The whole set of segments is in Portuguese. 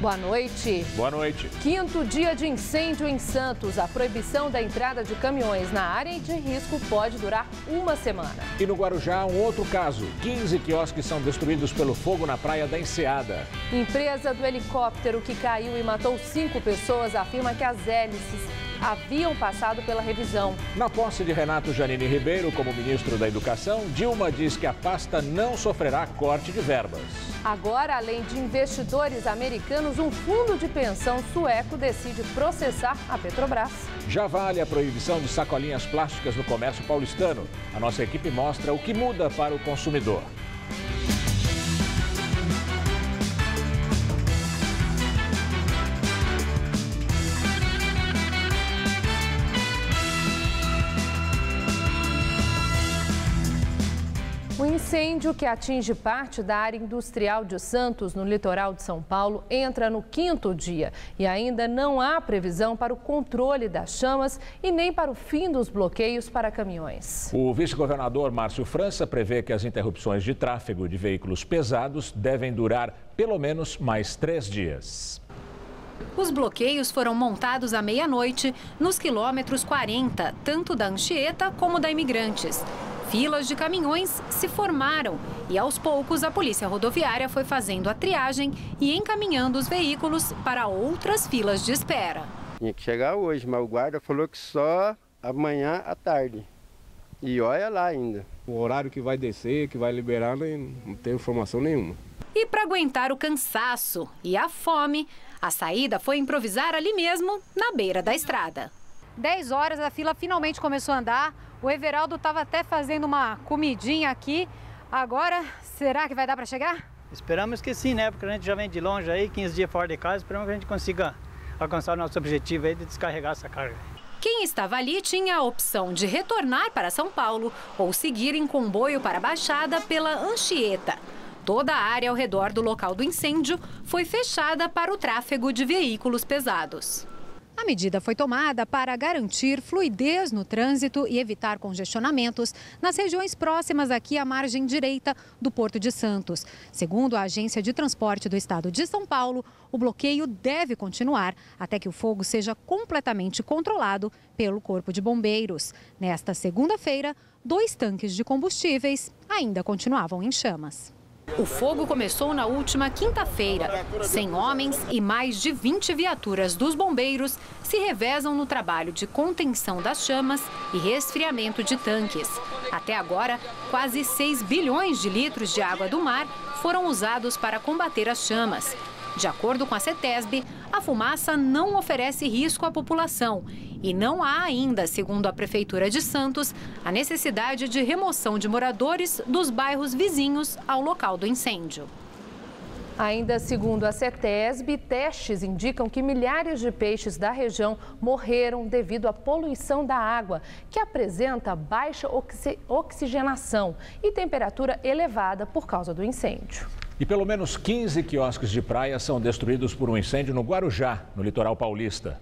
Boa noite. Boa noite. Quinto dia de incêndio em Santos. A proibição da entrada de caminhões na área de risco pode durar uma semana. E no Guarujá, um outro caso. 15 quiosques são destruídos pelo fogo na praia da Enseada. Empresa do helicóptero que caiu e matou 5 pessoas afirma que as hélices haviam passado pela revisão. Na posse de Renato Janine Ribeiro como ministro da Educação, Dilma diz que a pasta não sofrerá corte de verbas. Agora, além de investidores americanos, um fundo de pensão sueco decide processar a Petrobras. Já vale a proibição de sacolinhas plásticas no comércio paulistano. A nossa equipe mostra o que muda para o consumidor. O incêndio que atinge parte da área industrial de Santos, no litoral de São Paulo, entra no quinto dia e ainda não há previsão para o controle das chamas e nem para o fim dos bloqueios para caminhões. O vice-governador Márcio França prevê que as interrupções de tráfego de veículos pesados devem durar pelo menos mais 3 dias. Os bloqueios foram montados à meia-noite nos quilômetros 40, tanto da Anchieta como da Imigrantes. Filas de caminhões se formaram e, aos poucos, a Polícia Rodoviária foi fazendo a triagem e encaminhando os veículos para outras filas de espera. Tinha que chegar hoje, mas o guarda falou que só amanhã à tarde. E olha lá ainda. O horário que vai descer, que vai liberar, não tem informação nenhuma. E para aguentar o cansaço e a fome, a saída foi improvisar ali mesmo, na beira da estrada. 10 horas, a fila finalmente começou a andar. O Everaldo estava até fazendo uma comidinha aqui. Agora, será que vai dar para chegar? Esperamos que sim, né? Porque a gente já vem de longe aí, 15 dias fora de casa. Esperamos que a gente consiga alcançar o nosso objetivo aí de descarregar essa carga. Quem estava ali tinha a opção de retornar para São Paulo ou seguir em comboio para a Baixada pela Anchieta. Toda a área ao redor do local do incêndio foi fechada para o tráfego de veículos pesados. A medida foi tomada para garantir fluidez no trânsito e evitar congestionamentos nas regiões próximas aqui à margem direita do Porto de Santos. Segundo a Agência de Transporte do Estado de São Paulo, o bloqueio deve continuar até que o fogo seja completamente controlado pelo Corpo de Bombeiros. Nesta segunda-feira, 2 tanques de combustíveis ainda continuavam em chamas. O fogo começou na última quinta-feira. 100 homens e mais de 20 viaturas dos bombeiros se revezam no trabalho de contenção das chamas e resfriamento de tanques. Até agora, quase 6 bilhões de litros de água do mar foram usados para combater as chamas. De acordo com a CETESB, a fumaça não oferece risco à população e não há ainda, segundo a Prefeitura de Santos, a necessidade de remoção de moradores dos bairros vizinhos ao local do incêndio. Ainda segundo a CETESB, testes indicam que milhares de peixes da região morreram devido à poluição da água, que apresenta baixa oxigenação e temperatura elevada por causa do incêndio. E pelo menos 15 quiosques de praia são destruídos por um incêndio no Guarujá, no litoral paulista.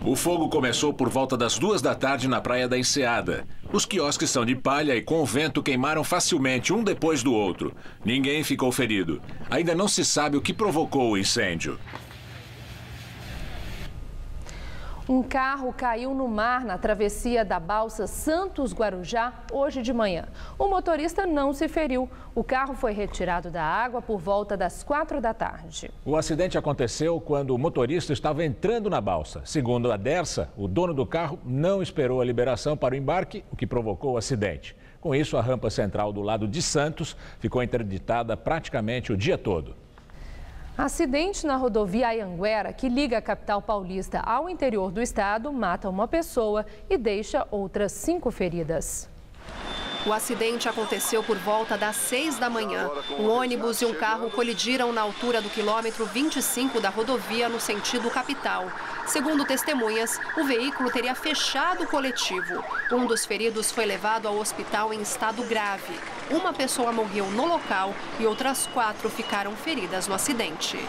O fogo começou por volta das 2 da tarde na praia da Enseada. Os quiosques são de palha e com o vento queimaram facilmente um depois do outro. Ninguém ficou ferido. Ainda não se sabe o que provocou o incêndio. Um carro caiu no mar na travessia da balsa Santos-Guarujá hoje de manhã. O motorista não se feriu. O carro foi retirado da água por volta das 4 da tarde. O acidente aconteceu quando o motorista estava entrando na balsa. Segundo a Dersa, o dono do carro não esperou a liberação para o embarque, o que provocou o acidente. Com isso, a rampa central do lado de Santos ficou interditada praticamente o dia todo. Acidente na rodovia Anhanguera, que liga a capital paulista ao interior do estado, mata uma pessoa e deixa outras 5 feridas. O acidente aconteceu por volta das 6 da manhã. Um ônibus e um carro colidiram na altura do quilômetro 25 da rodovia no sentido capital. Segundo testemunhas, o veículo teria fechado o coletivo. Um dos feridos foi levado ao hospital em estado grave. Uma pessoa morreu no local e outras 4 ficaram feridas no acidente.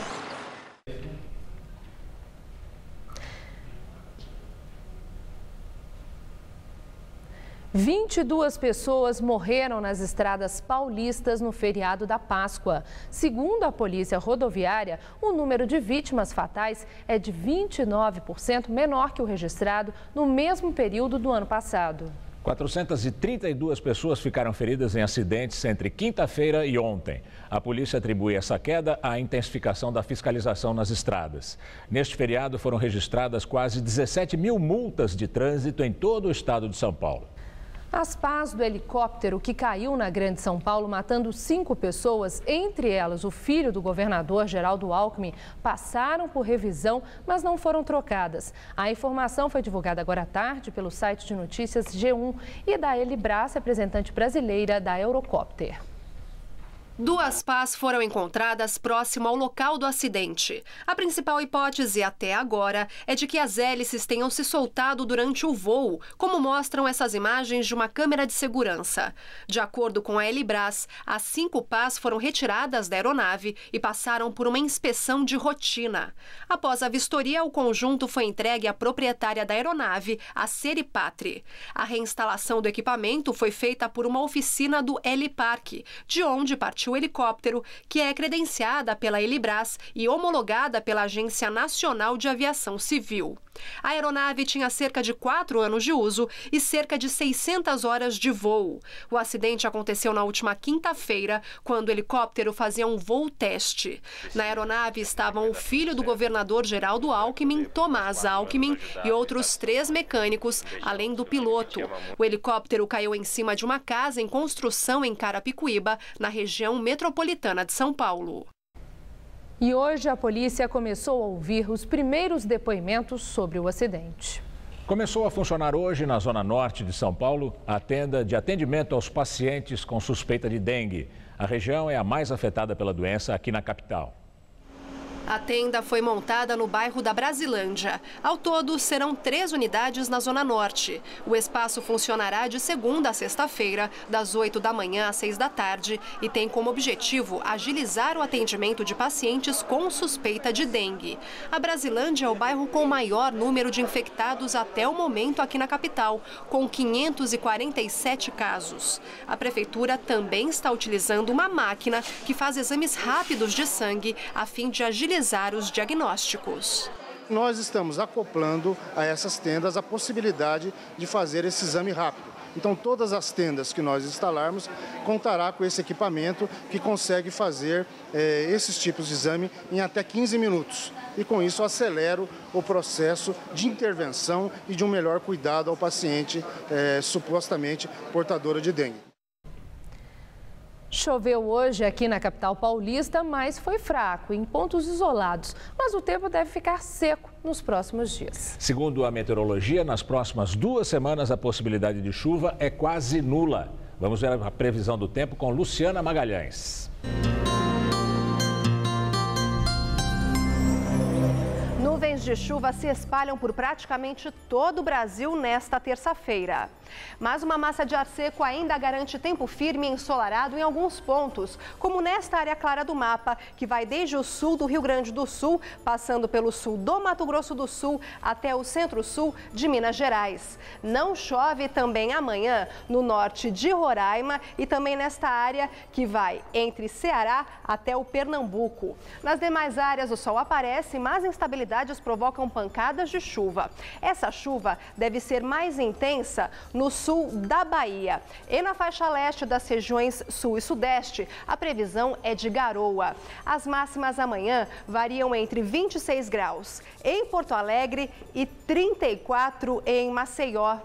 22 pessoas morreram nas estradas paulistas no feriado da Páscoa. Segundo a Polícia Rodoviária, o número de vítimas fatais é de 29% menor que o registrado no mesmo período do ano passado. 432 pessoas ficaram feridas em acidentes entre quinta-feira e ontem. A polícia atribui essa queda à intensificação da fiscalização nas estradas. Neste feriado foram registradas quase 17 mil multas de trânsito em todo o estado de São Paulo. As pás do helicóptero que caiu na Grande São Paulo, matando 5 pessoas, entre elas o filho do governador Geraldo Alckmin, passaram por revisão, mas não foram trocadas. A informação foi divulgada agora à tarde pelo site de notícias G1 e da Elibras, representante brasileira da Eurocopter. 2 pás foram encontradas próximo ao local do acidente. A principal hipótese até agora é de que as hélices tenham se soltado durante o voo, como mostram essas imagens de uma câmera de segurança. De acordo com a Elibras, as 5 pás foram retiradas da aeronave e passaram por uma inspeção de rotina. Após a vistoria, o conjunto foi entregue à proprietária da aeronave, a Seripatri. A reinstalação do equipamento foi feita por uma oficina do Helipark, de onde partiu o helicóptero, que é credenciada pela Elibras e homologada pela Agência Nacional de Aviação Civil. A aeronave tinha cerca de 4 anos de uso e cerca de 600 horas de voo. O acidente aconteceu na última quinta-feira, quando o helicóptero fazia um voo teste. Na aeronave estavam o filho do governador Geraldo Alckmin, Tomás Alckmin, e outros 3 mecânicos, além do piloto. O helicóptero caiu em cima de uma casa em construção em Carapicuíba, na região metropolitana de São Paulo. E hoje a polícia começou a ouvir os primeiros depoimentos sobre o acidente. Começou a funcionar hoje na zona norte de São Paulo a tenda de atendimento aos pacientes com suspeita de dengue. A região é a mais afetada pela doença aqui na capital. A tenda foi montada no bairro da Brasilândia. Ao todo, serão 3 unidades na Zona Norte. O espaço funcionará de segunda a sexta-feira, das 8 da manhã às 6 da tarde, e tem como objetivo agilizar o atendimento de pacientes com suspeita de dengue. A Brasilândia é o bairro com o maior número de infectados até o momento aqui na capital, com 547 casos. A prefeitura também está utilizando uma máquina que faz exames rápidos de sangue, a fim de agilizar os diagnósticos. Nós estamos acoplando a essas tendas a possibilidade de fazer esse exame rápido. Então, todas as tendas que nós instalarmos contará com esse equipamento que consegue fazer esses tipos de exame em até 15 minutos. E com isso acelero o processo de intervenção e de um melhor cuidado ao paciente supostamente portador de dengue. Choveu hoje aqui na capital paulista, mas foi fraco em pontos isolados. Mas o tempo deve ficar seco nos próximos dias. Segundo a meteorologia, nas próximas 2 semanas a possibilidade de chuva é quase nula. Vamos ver a previsão do tempo com Luciana Magalhães. Nuvens de chuva se espalham por praticamente todo o Brasil nesta terça-feira. Mas uma massa de ar seco ainda garante tempo firme e ensolarado em alguns pontos, como nesta área clara do mapa, que vai desde o sul do Rio Grande do Sul, passando pelo sul do Mato Grosso do Sul até o centro-sul de Minas Gerais. Não chove também amanhã no norte de Roraima e também nesta área que vai entre Ceará até o Pernambuco. Nas demais áreas o sol aparece, mas instabilidades provocam pancadas de chuva. Essa chuva deve ser mais intensa no sul da Bahia. E na faixa leste das regiões sul e sudeste, a previsão é de garoa. As máximas amanhã variam entre 26 graus em Porto Alegre e 34 em Maceió.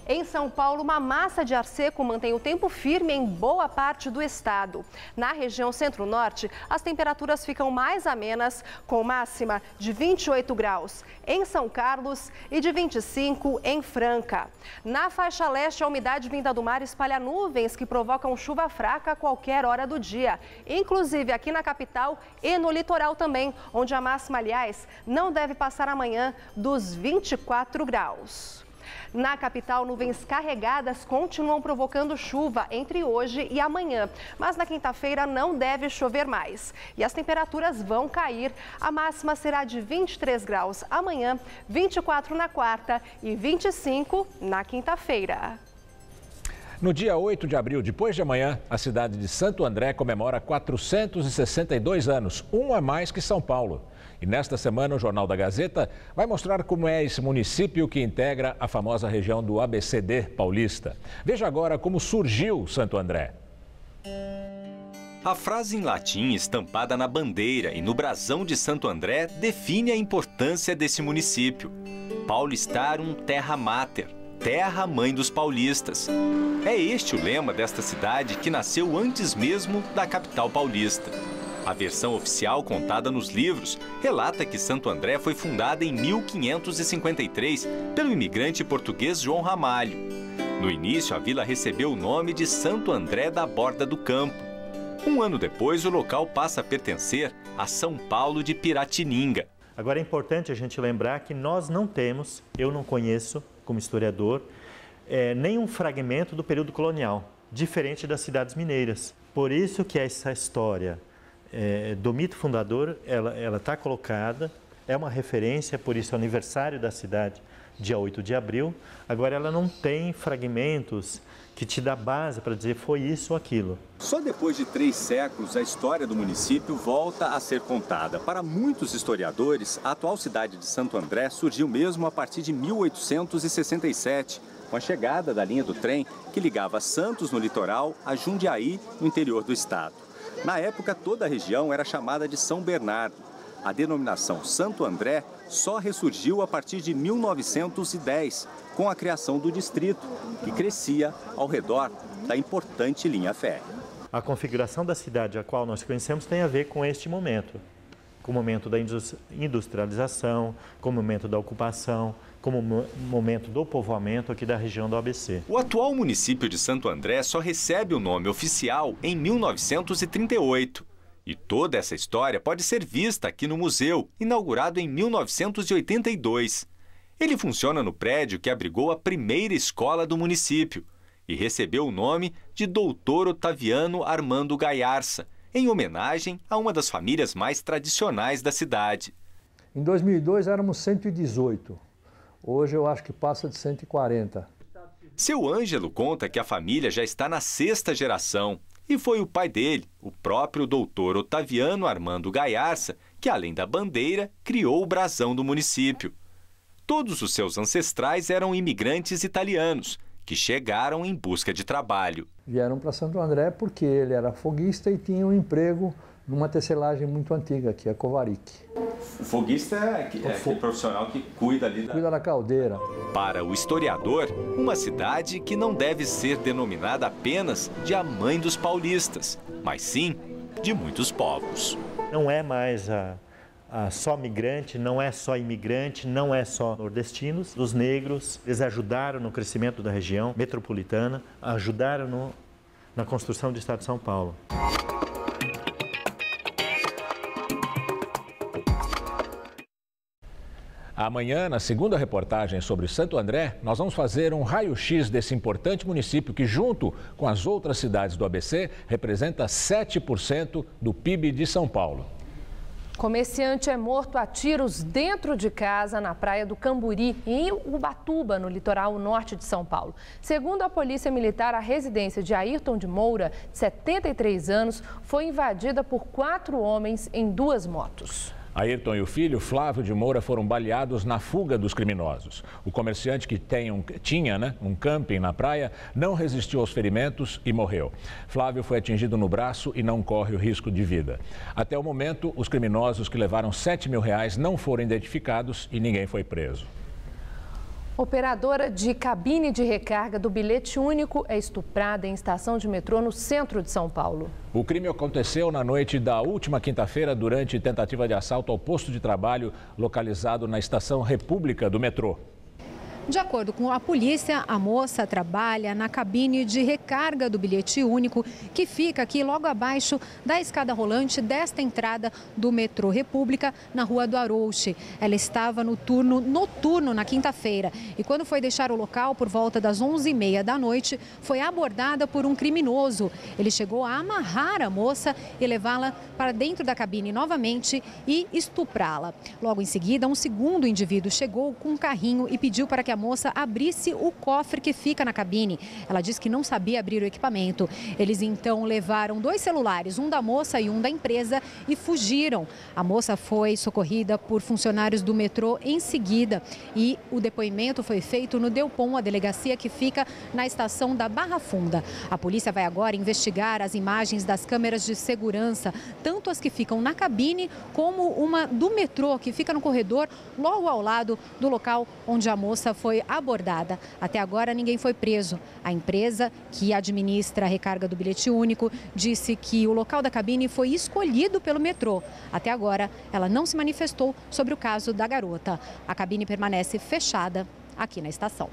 Em São Paulo, uma massa de ar seco mantém o tempo firme em boa parte do estado. Na região centro-norte, as temperaturas ficam mais amenas, com máxima de 28 graus em São Carlos e de 25 em Franca. Na faixa leste, a umidade vinda do mar espalha nuvens que provocam chuva fraca a qualquer hora do dia, inclusive aqui na capital e no litoral também, onde a máxima, aliás, não deve passar amanhã dos 24 graus. Na capital, nuvens carregadas continuam provocando chuva entre hoje e amanhã. Mas na quinta-feira não deve chover mais. E as temperaturas vão cair. A máxima será de 23 graus amanhã, 24 na quarta e 25 na quinta-feira. No dia 8 de abril, depois de amanhã, a cidade de Santo André comemora 462 anos, um a mais que São Paulo. E nesta semana, o Jornal da Gazeta vai mostrar como é esse município que integra a famosa região do ABCD paulista. Veja agora como surgiu Santo André. A frase em latim estampada na bandeira e no brasão de Santo André define a importância desse município. Paulistarum terra mater, terra mãe dos paulistas. É este o lema desta cidade que nasceu antes mesmo da capital paulista. A versão oficial contada nos livros relata que Santo André foi fundada em 1553 pelo imigrante português João Ramalho. No início, a vila recebeu o nome de Santo André da Borda do Campo. Um ano depois, o local passa a pertencer a São Paulo de Piratininga. Agora é importante a gente lembrar que nós não temos, eu não conheço como historiador, nenhum fragmento do período colonial, diferente das cidades mineiras. Por isso que essa história do mito fundador, ela está colocada, é uma referência, por isso é o aniversário da cidade, dia 8 de abril. Agora ela não tem fragmentos que te dá base para dizer foi isso ou aquilo. Só depois de 3 séculos, a história do município volta a ser contada. Para muitos historiadores, a atual cidade de Santo André surgiu mesmo a partir de 1867, com a chegada da linha do trem que ligava Santos, no litoral, a Jundiaí, no interior do estado. Na época, toda a região era chamada de São Bernardo. A denominação Santo André só ressurgiu a partir de 1910, com a criação do distrito, que crescia ao redor da importante linha férrea. A configuração da cidade a qual nós conhecemos tem a ver com este momento, com o momento da industrialização, com o momento da ocupação, com o momento do povoamento aqui da região do ABC. O atual município de Santo André só recebe o nome oficial em 1938. E toda essa história pode ser vista aqui no museu, inaugurado em 1982. Ele funciona no prédio que abrigou a primeira escola do município e recebeu o nome de Doutor Otaviano Armando Gaiarsa, em homenagem a uma das famílias mais tradicionais da cidade. Em 2002 éramos 118, hoje eu acho que passa de 140. Seu Ângelo conta que a família já está na 6ª geração. E foi o pai dele, o próprio doutor Otaviano Armando Gaiarsa, que além da bandeira, criou o brasão do município. Todos os seus ancestrais eram imigrantes italianos, que chegaram em busca de trabalho. Vieram para Santo André porque ele era foguista e tinha um emprego numa tecelagem muito antiga, que é a Covaric. O foguista é aquele profissional que cuida ali cuida da caldeira. Para o historiador, uma cidade que não deve ser denominada apenas de a mãe dos paulistas, mas sim de muitos povos. Não é mais só migrante, não é só imigrante, não é só nordestinos. Os negros, eles ajudaram no crescimento da região metropolitana, ajudaram na construção do estado de São Paulo. Amanhã, na segunda reportagem sobre Santo André, nós vamos fazer um raio-x desse importante município que, junto com as outras cidades do ABC, representa 7% do PIB de São Paulo. Comerciante é morto a tiros dentro de casa na praia do Camburi, em Ubatuba, no litoral norte de São Paulo. Segundo a Polícia Militar, a residência de Ayrton de Moura, de 73 anos, foi invadida por 4 homens em 2 motos. Ayrton e o filho, Flávio de Moura, foram baleados na fuga dos criminosos. O comerciante, que tinha um camping na praia, não resistiu aos ferimentos e morreu. Flávio foi atingido no braço e não corre o risco de vida. Até o momento, os criminosos que levaram R$7 mil não foram identificados e ninguém foi preso. Operadora de cabine de recarga do bilhete único é estuprada em estação de metrô no centro de São Paulo. O crime aconteceu na noite da última quinta-feira durante tentativa de assalto ao posto de trabalho localizado na estação República do metrô. De acordo com a polícia, a moça trabalha na cabine de recarga do bilhete único, que fica aqui logo abaixo da escada rolante desta entrada do metrô República, na Rua do Arouche. Ela estava no turno noturno na quinta-feira e quando foi deixar o local por volta das 11h30 da noite, foi abordada por um criminoso. Ele chegou a amarrar a moça e levá-la para dentro da cabine novamente e estuprá-la. Logo em seguida, um segundo indivíduo chegou com um carrinho e pediu para que a moça abrisse o cofre que fica na cabine. Ela disse que não sabia abrir o equipamento. Eles então levaram 2 celulares, um da moça e um da empresa, e fugiram. A moça foi socorrida por funcionários do metrô em seguida e o depoimento foi feito no Delpom, a delegacia que fica na estação da Barra Funda. A polícia vai agora investigar as imagens das câmeras de segurança, tanto as que ficam na cabine como uma do metrô, que fica no corredor logo ao lado do local onde a moça foi abordada. Até agora ninguém foi preso. A empresa que administra a recarga do bilhete único disse que o local da cabine foi escolhido pelo metrô. Até agora ela não se manifestou sobre o caso da garota. A cabine permanece fechada aqui na estação.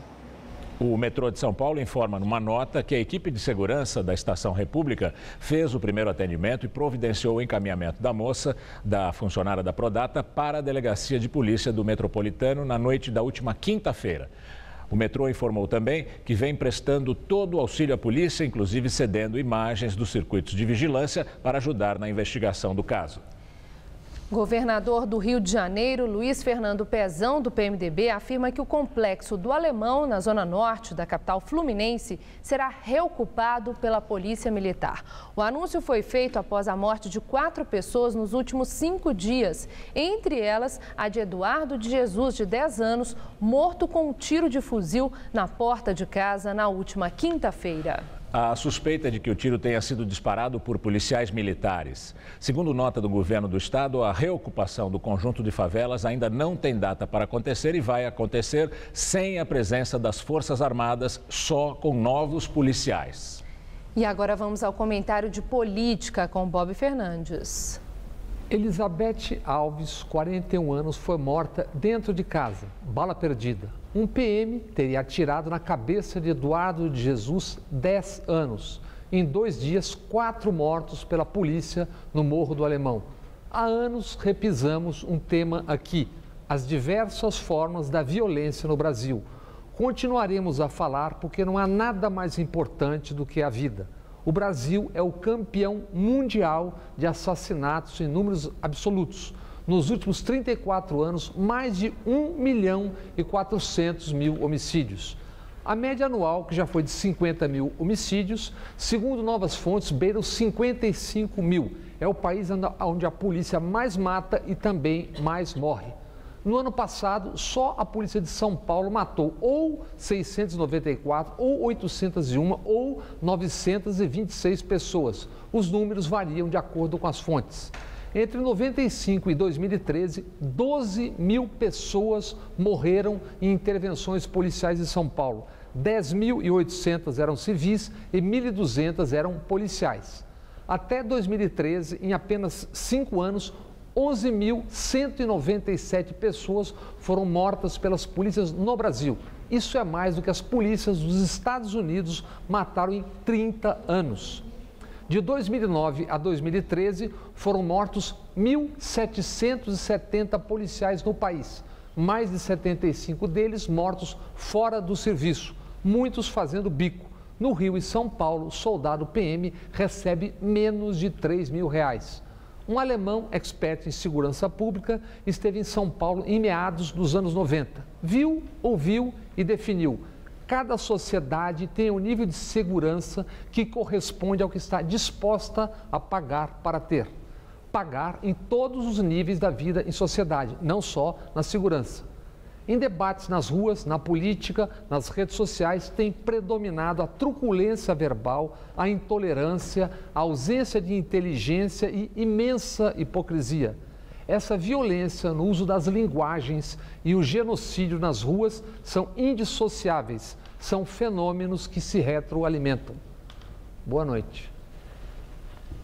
O metrô de São Paulo informa numa nota que a equipe de segurança da Estação República fez o primeiro atendimento e providenciou o encaminhamento da moça, da funcionária da Prodata, para a delegacia de polícia do Metropolitano na noite da última quinta-feira. O metrô informou também que vem prestando todo o auxílio à polícia, inclusive cedendo imagens dos circuitos de vigilância para ajudar na investigação do caso. Governador do Rio de Janeiro, Luiz Fernando Pezão, do PMDB, afirma que o complexo do Alemão, na zona norte da capital fluminense, será reocupado pela Polícia Militar. O anúncio foi feito após a morte de 4 pessoas nos últimos 5 dias, entre elas a de Eduardo de Jesus, de 10 anos, morto com um tiro de fuzil na porta de casa na última quinta-feira. A suspeita de que o tiro tenha sido disparado por policiais militares. Segundo nota do governo do estado, a reocupação do conjunto de favelas ainda não tem data para acontecer e vai acontecer sem a presença das Forças Armadas, só com novos policiais. E agora vamos ao comentário de política com Bob Fernandes. Elizabeth Alves, 41 anos, foi morta dentro de casa, bala perdida. Um PM teria atirado na cabeça de Eduardo de Jesus, 10 anos. Em 2 dias, 4 mortos pela polícia no Morro do Alemão. Há anos repisamos um tema aqui, as diversas formas da violência no Brasil. Continuaremos a falar porque não há nada mais importante do que a vida. O Brasil é o campeão mundial de assassinatos em números absolutos. Nos últimos 34 anos, mais de 1.400.000 homicídios. A média anual, que já foi de 50.000 homicídios, segundo novas fontes, beira os 55.000. É o país onde a polícia mais mata e também mais morre. No ano passado, só a polícia de São Paulo matou ou 694, ou 801, ou 926 pessoas. Os números variam de acordo com as fontes. Entre 95 e 2013, 12.000 pessoas morreram em intervenções policiais em São Paulo. 10.800 eram civis e 1.200 eram policiais. Até 2013, em apenas 5 anos, 11.197 pessoas foram mortas pelas polícias no Brasil. Isso é mais do que as polícias dos Estados Unidos mataram em 30 anos. De 2009 a 2013, foram mortos 1.770 policiais no país. Mais de 75 deles mortos fora do serviço, muitos fazendo bico. No Rio e São Paulo, o soldado PM recebe menos de R$3.000. Um alemão expert em segurança pública esteve em São Paulo em meados dos anos 90. Viu, ouviu e definiu. Cada sociedade tem um nível de segurança que corresponde ao que está disposta a pagar para ter. Pagar em todos os níveis da vida em sociedade, não só na segurança. Em debates nas ruas, na política, nas redes sociais, tem predominado a truculência verbal, a intolerância, a ausência de inteligência e imensa hipocrisia. Essa violência no uso das linguagens e o genocídio nas ruas são indissociáveis, são fenômenos que se retroalimentam. Boa noite.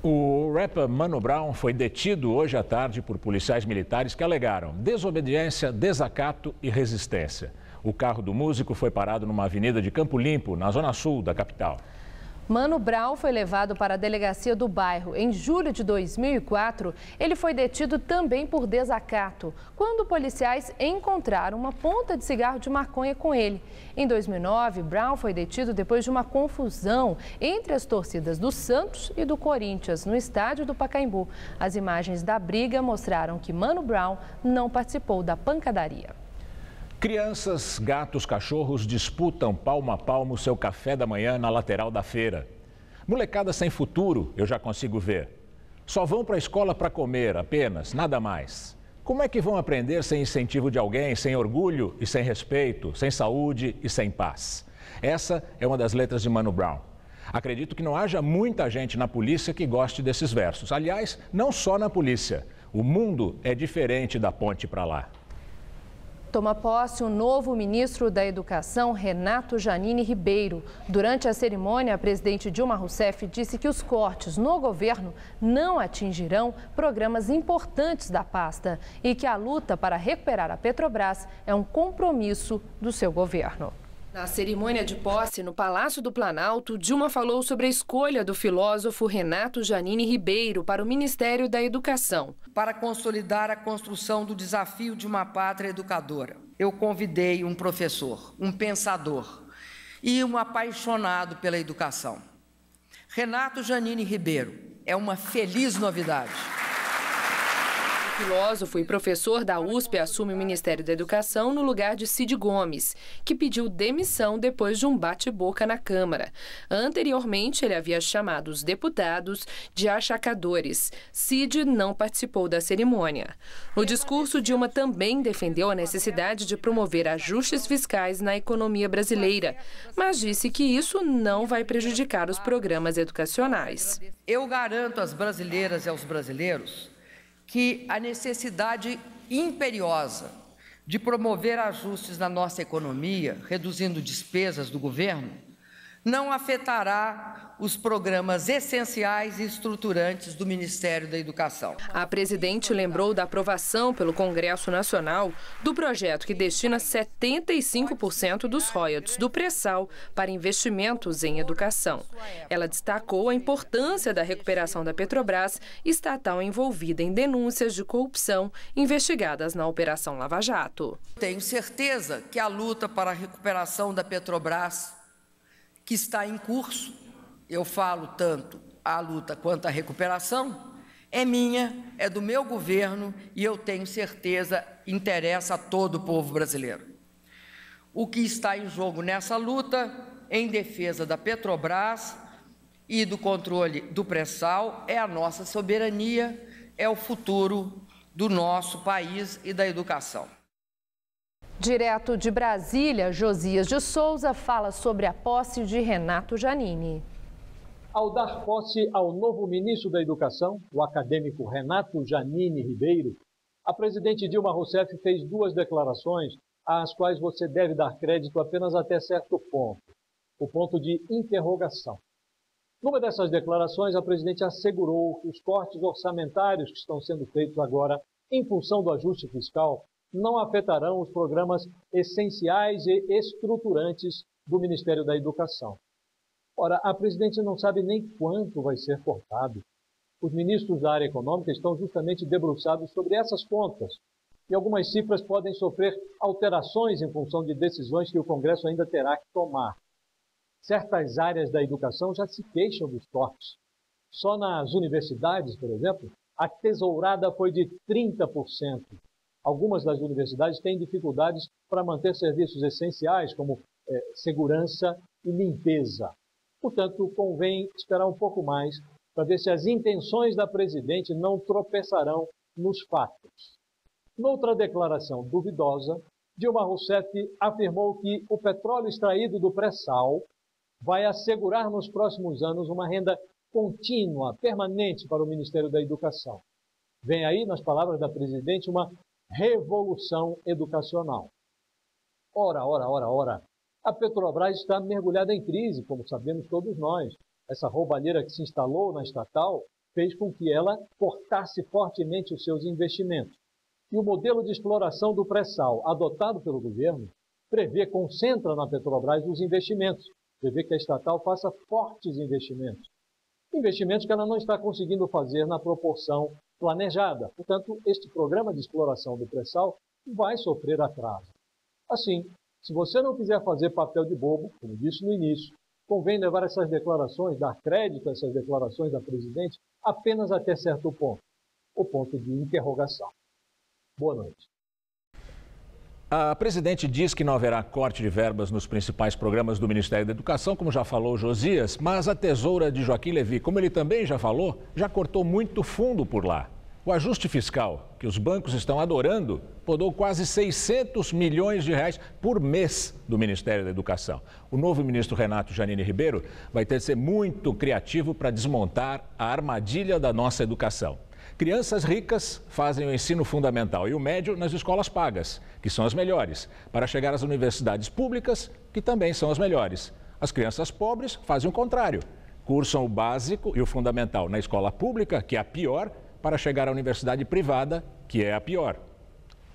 O rapper Mano Brown foi detido hoje à tarde por policiais militares que alegaram desobediência, desacato e resistência. O carro do músico foi parado numa avenida de Campo Limpo, na zona sul da capital. Mano Brown foi levado para a delegacia do bairro. Em julho de 2004, ele foi detido também por desacato, quando policiais encontraram uma ponta de cigarro de maconha com ele. Em 2009, Brown foi detido depois de uma confusão entre as torcidas do Santos e do Corinthians, no estádio do Pacaembu. As imagens da briga mostraram que Mano Brown não participou da pancadaria. Crianças, gatos, cachorros disputam palmo a palmo o seu café da manhã na lateral da feira. Molecada sem futuro, eu já consigo ver. Só vão para a escola para comer apenas, nada mais. Como é que vão aprender sem incentivo de alguém, sem orgulho e sem respeito, sem saúde e sem paz? Essa é uma das letras de Mano Brown. Acredito que não haja muita gente na polícia que goste desses versos. Aliás, não só na polícia. O mundo é diferente da ponte para lá. Toma posse o novo ministro da Educação, Renato Janine Ribeiro. Durante a cerimônia, a presidente Dilma Rousseff disse que os cortes no governo não atingirão programas importantes da pasta e que a luta para recuperar a Petrobras é um compromisso do seu governo. Na cerimônia de posse no Palácio do Planalto, Dilma falou sobre a escolha do filósofo Renato Janine Ribeiro para o Ministério da Educação. Para consolidar a construção do desafio de uma pátria educadora, eu convidei um professor, um pensador e um apaixonado pela educação. Renato Janine Ribeiro é uma feliz novidade. O filósofo e professor da USP assume o Ministério da Educação no lugar de Cid Gomes, que pediu demissão depois de um bate-boca na Câmara. Anteriormente, ele havia chamado os deputados de achacadores. Cid não participou da cerimônia. No discurso, Dilma também defendeu a necessidade de promover ajustes fiscais na economia brasileira, mas disse que isso não vai prejudicar os programas educacionais. Eu garanto às brasileiras e aos brasileiros que a necessidade imperiosa de promover ajustes na nossa economia, reduzindo despesas do governo, não afetará os programas essenciais e estruturantes do Ministério da Educação. A presidente lembrou da aprovação pelo Congresso Nacional do projeto que destina 75% dos royalties do pré-sal para investimentos em educação. Ela destacou a importância da recuperação da Petrobras, estatal envolvida em denúncias de corrupção investigadas na Operação Lava Jato. Tenho certeza que a luta para a recuperação da Petrobras, que está em curso, eu falo tanto a luta quanto a recuperação, é minha, é do meu governo e eu tenho certeza interessa a todo o povo brasileiro. O que está em jogo nessa luta, em defesa da Petrobras e do controle do pré-sal, é a nossa soberania, é o futuro do nosso país e da educação. Direto de Brasília, Josias de Souza fala sobre a posse de Renato Janine. Ao dar posse ao novo ministro da Educação, o acadêmico Renato Janine Ribeiro, a presidente Dilma Rousseff fez duas declarações às quais você deve dar crédito apenas até certo ponto, o ponto de interrogação. Numa dessas declarações, a presidente assegurou que os cortes orçamentários que estão sendo feitos agora em função do ajuste fiscal não afetarão os programas essenciais e estruturantes do Ministério da Educação. Ora, a presidente não sabe nem quanto vai ser cortado. Os ministros da área econômica estão justamente debruçados sobre essas contas e algumas cifras podem sofrer alterações em função de decisões que o Congresso ainda terá que tomar. Certas áreas da educação já se queixam dos cortes. Só nas universidades, por exemplo, a tesourada foi de 30%. Algumas das universidades têm dificuldades para manter serviços essenciais, como segurança e limpeza. Portanto, convém esperar um pouco mais para ver se as intenções da presidente não tropeçarão nos fatos. Noutra declaração duvidosa, Dilma Rousseff afirmou que o petróleo extraído do pré-sal vai assegurar nos próximos anos uma renda contínua, permanente para o Ministério da Educação. Vem aí, nas palavras da presidente, uma revolução educacional. Ora. A Petrobras está mergulhada em crise, como sabemos todos nós. Essa roubalheira que se instalou na estatal fez com que ela cortasse fortemente os seus investimentos. E o modelo de exploração do pré-sal adotado pelo governo concentra na Petrobras os investimentos, prevê que a estatal faça fortes investimentos. Investimentos que ela não está conseguindo fazer na proporção planejada. Portanto, este programa de exploração do pré-sal vai sofrer atraso. Assim, se você não quiser fazer papel de bobo, como disse no início, convém levar essas declarações, dar crédito a essas declarações da presidente apenas até certo ponto, o ponto de interrogação. Boa noite. A presidente diz que não haverá corte de verbas nos principais programas do Ministério da Educação, como já falou Josias, mas a tesoura de Joaquim Levy, como ele também já falou, já cortou muito fundo por lá. O ajuste fiscal, que os bancos estão adorando, podou quase 600 milhões de reais por mês do Ministério da Educação. O novo ministro Renato Janine Ribeiro vai ter que ser muito criativo para desmontar a armadilha da nossa educação. Crianças ricas fazem o ensino fundamental e o médio nas escolas pagas, que são as melhores, para chegar às universidades públicas, que também são as melhores. As crianças pobres fazem o contrário, cursam o básico e o fundamental na escola pública, que é a pior, para chegar à universidade privada, que é a pior.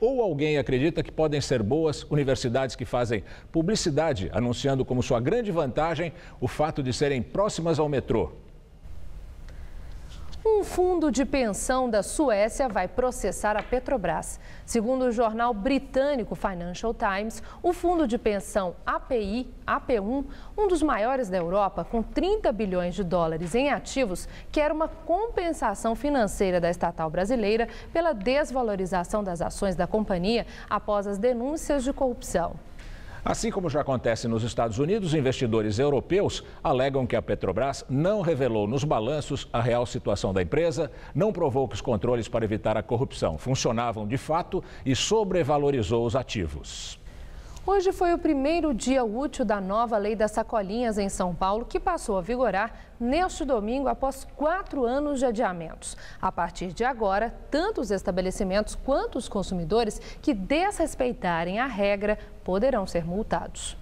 Ou alguém acredita que podem ser boas universidades que fazem publicidade, anunciando como sua grande vantagem o fato de serem próximas ao metrô? Um fundo de pensão da Suécia vai processar a Petrobras. Segundo o jornal britânico Financial Times, o fundo de pensão AP1, um dos maiores da Europa, com 30 bilhões de dólares em ativos, quer uma compensação financeira da estatal brasileira pela desvalorização das ações da companhia após as denúncias de corrupção. Assim como já acontece nos Estados Unidos, investidores europeus alegam que a Petrobras não revelou nos balanços a real situação da empresa, não provou que os controles para evitar a corrupção funcionavam de fato e sobrevalorizou os ativos. Hoje foi o primeiro dia útil da nova lei das sacolinhas em São Paulo, que passou a vigorar neste domingo após 4 anos de adiamentos. A partir de agora, tanto os estabelecimentos quanto os consumidores que desrespeitarem a regra poderão ser multados.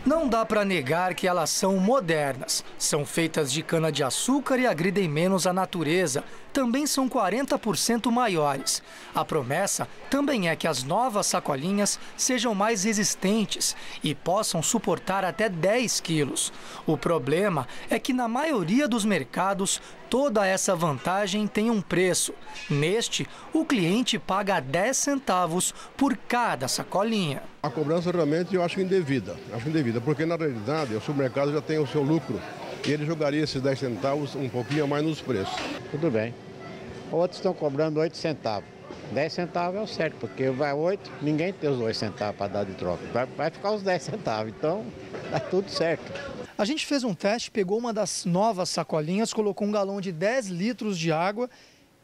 Não dá para negar que elas são modernas. São feitas de cana-de-açúcar e agridem menos a natureza. Também são 40% maiores. A promessa também é que as novas sacolinhas sejam mais resistentes e possam suportar até 10 quilos. O problema é que na maioria dos mercados, toda essa vantagem tem um preço. Neste, o cliente paga 10 centavos por cada sacolinha. A cobrança realmente eu acho indevida. Porque na realidade o supermercado já tem o seu lucro e ele jogaria esses 10 centavos um pouquinho a mais nos preços. Tudo bem. Outros estão cobrando 8 centavos. 10 centavos é o certo, porque vai 8, ninguém tem os 2 centavos para dar de troca. Vai ficar os 10 centavos, então dá tudo certo. A gente fez um teste, pegou uma das novas sacolinhas, colocou um galão de 10 litros de água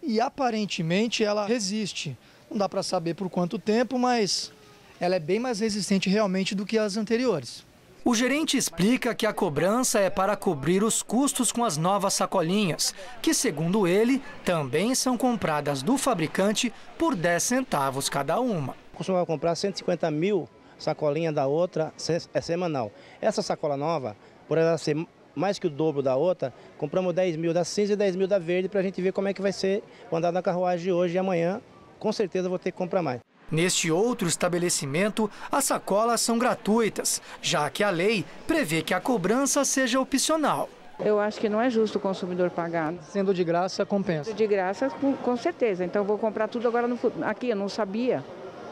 e aparentemente ela resiste. Não dá para saber por quanto tempo, mas ela é bem mais resistente realmente do que as anteriores. O gerente explica que a cobrança é para cobrir os custos com as novas sacolinhas, que, segundo ele, também são compradas do fabricante por 10 centavos cada uma. Costumava comprar 150 mil sacolinhas da outra semanal. Essa sacola nova, por ela ser mais que o dobro da outra, compramos 10 mil da cinza e 10 mil da verde para a gente ver como é que vai ser o andar da carruagem de hoje e amanhã. Com certeza vou ter que comprar mais. Neste outro estabelecimento, as sacolas são gratuitas, já que a lei prevê que a cobrança seja opcional. Eu acho que não é justo o consumidor pagar. Sendo de graça, compensa. Sendo de graça, com certeza. Então eu vou comprar tudo agora aqui. Eu não sabia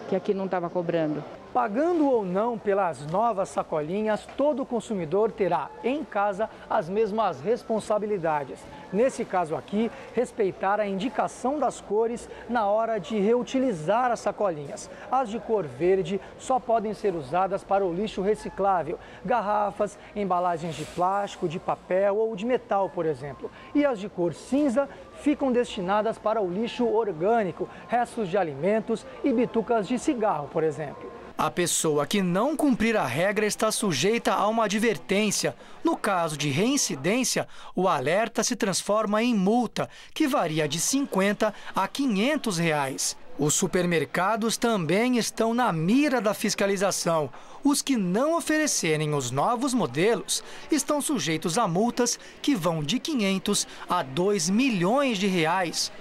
que aqui não estava cobrando. Pagando ou não pelas novas sacolinhas, todo consumidor terá em casa as mesmas responsabilidades. Nesse caso aqui, respeitar a indicação das cores na hora de reutilizar as sacolinhas. As de cor verde só podem ser usadas para o lixo reciclável, garrafas, embalagens de plástico, de papel ou de metal, por exemplo. E as de cor cinza ficam destinadas para o lixo orgânico, restos de alimentos e bitucas de cigarro, por exemplo. A pessoa que não cumprir a regra está sujeita a uma advertência. No caso de reincidência, o alerta se transforma em multa, que varia de R$ 50 a R$ 500. Os supermercados também estão na mira da fiscalização. Os que não oferecerem os novos modelos estão sujeitos a multas que vão de 500 a 2 milhões de reais.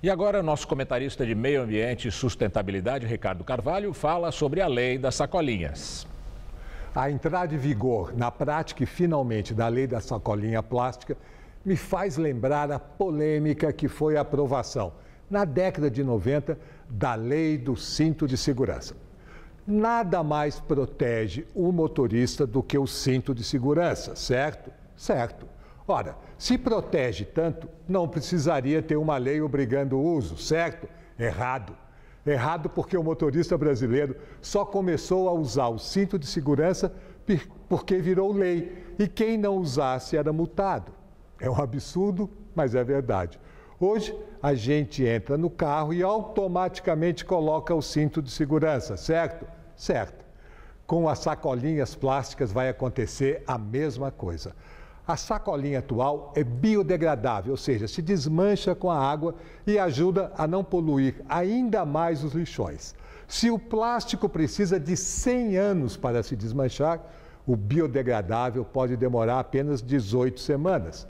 E agora, nosso comentarista de Meio Ambiente e Sustentabilidade, Ricardo Carvalho, fala sobre a lei das sacolinhas. A entrada em vigor, na prática e finalmente, da lei da sacolinha plástica me faz lembrar a polêmica que foi a aprovação, na década de 90, da lei do cinto de segurança. Nada mais protege o motorista do que o cinto de segurança, certo? Certo. Ora, se protege tanto, não precisaria ter uma lei obrigando o uso, certo? Errado. Errado porque o motorista brasileiro só começou a usar o cinto de segurança porque virou lei e quem não usasse era multado. É um absurdo, mas é verdade. Hoje, a gente entra no carro e automaticamente coloca o cinto de segurança, certo? Certo. Com as sacolinhas plásticas vai acontecer a mesma coisa. A sacolinha atual é biodegradável, ou seja, se desmancha com a água e ajuda a não poluir ainda mais os lixões. Se o plástico precisa de 100 anos para se desmanchar, o biodegradável pode demorar apenas 18 semanas.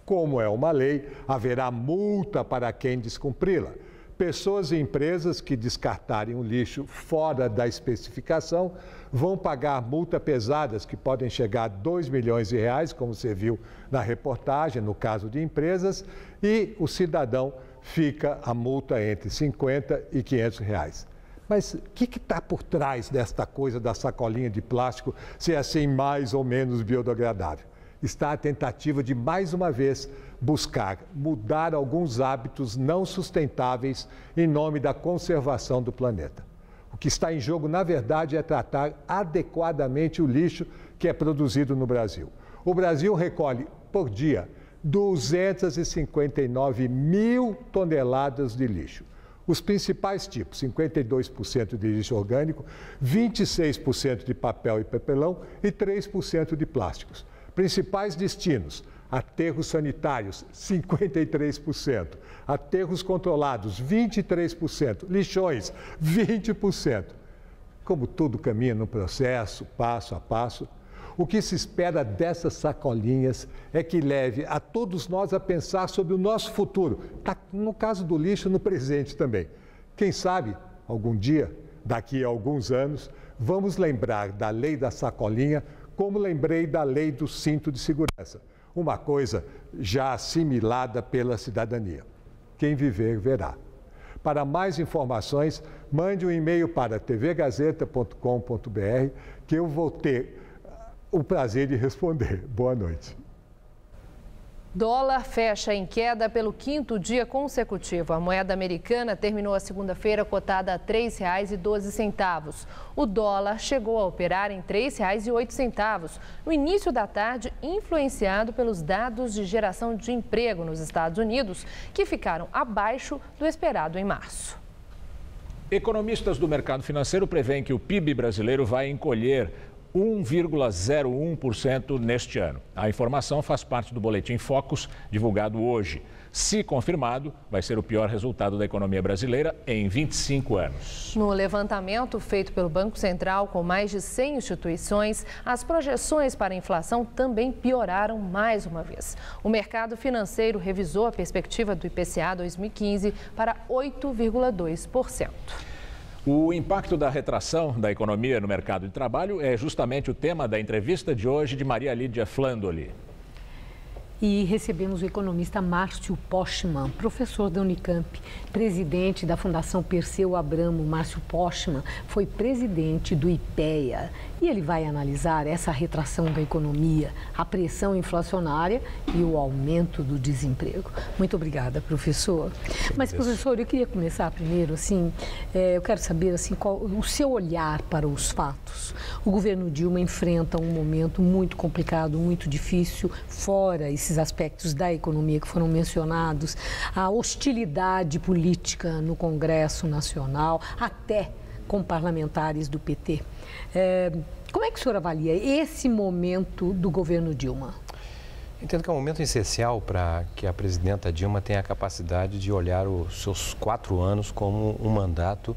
Como é uma lei, haverá multa para quem descumpri-la. Pessoas e empresas que descartarem o lixo fora da especificação vão pagar multas pesadas que podem chegar a 2 milhões de reais, como você viu na reportagem, no caso de empresas, e o cidadão fica a multa entre 50 e 500 reais. Mas o que está por trás desta coisa da sacolinha de plástico ser assim mais ou menos biodegradável? Está a tentativa de, mais uma vez, buscar mudar alguns hábitos não sustentáveis em nome da conservação do planeta. O que está em jogo, na verdade, é tratar adequadamente o lixo que é produzido no Brasil. O Brasil recolhe, por dia, 259 mil toneladas de lixo. Os principais tipos, 52% de lixo orgânico, 26% de papel e papelão e 3% de plásticos. Principais destinos: aterros sanitários, 53%, aterros controlados, 23%, lixões, 20%. Como tudo caminha no processo, passo a passo, o que se espera dessas sacolinhas é que leve a todos nós a pensar sobre o nosso futuro, no caso do lixo, no presente também. Quem sabe, algum dia, daqui a alguns anos, vamos lembrar da lei da sacolinha como lembrei da lei do cinto de segurança. Uma coisa já assimilada pela cidadania. Quem viver, verá. Para mais informações, mande um e-mail para tvgazeta.com.br que eu vou ter o prazer de responder. Boa noite. Dólar fecha em queda pelo 5º dia consecutivo. A moeda americana terminou a segunda-feira cotada a R$ 3,12. O dólar chegou a operar em R$ 3,08 no início da tarde, influenciado pelos dados de geração de emprego nos Estados Unidos, que ficaram abaixo do esperado em março. Economistas do mercado financeiro prevêem que o PIB brasileiro vai encolher 1,01% neste ano. A informação faz parte do Boletim Focus, divulgado hoje. Se confirmado, vai ser o pior resultado da economia brasileira em 25 anos. No levantamento feito pelo Banco Central com mais de 100 instituições, as projeções para a inflação também pioraram mais uma vez. O mercado financeiro revisou a perspectiva do IPCA 2015 para 8,2%. O impacto da retração da economia no mercado de trabalho é justamente o tema da entrevista de hoje de Maria Lídia Flandoli. E recebemos o economista Márcio Postman, professor da Unicamp, presidente da Fundação Perseu Abramo. Márcio Postman foi presidente do IPEA e ele vai analisar essa retração da economia, a pressão inflacionária e o aumento do desemprego. Muito obrigada, professor. Mas, professor, eu queria começar primeiro, eu quero saber, qual o seu olhar para os fatos. O governo Dilma enfrenta um momento muito complicado, muito difícil, fora esses aspectos da economia que foram mencionados, a hostilidade política no Congresso Nacional, até com parlamentares do PT. Como é que o senhor avalia esse momento do governo Dilma? Entendo que é um momento essencial para que a presidenta Dilma tenha a capacidade de olhar os seus 4 anos como um mandato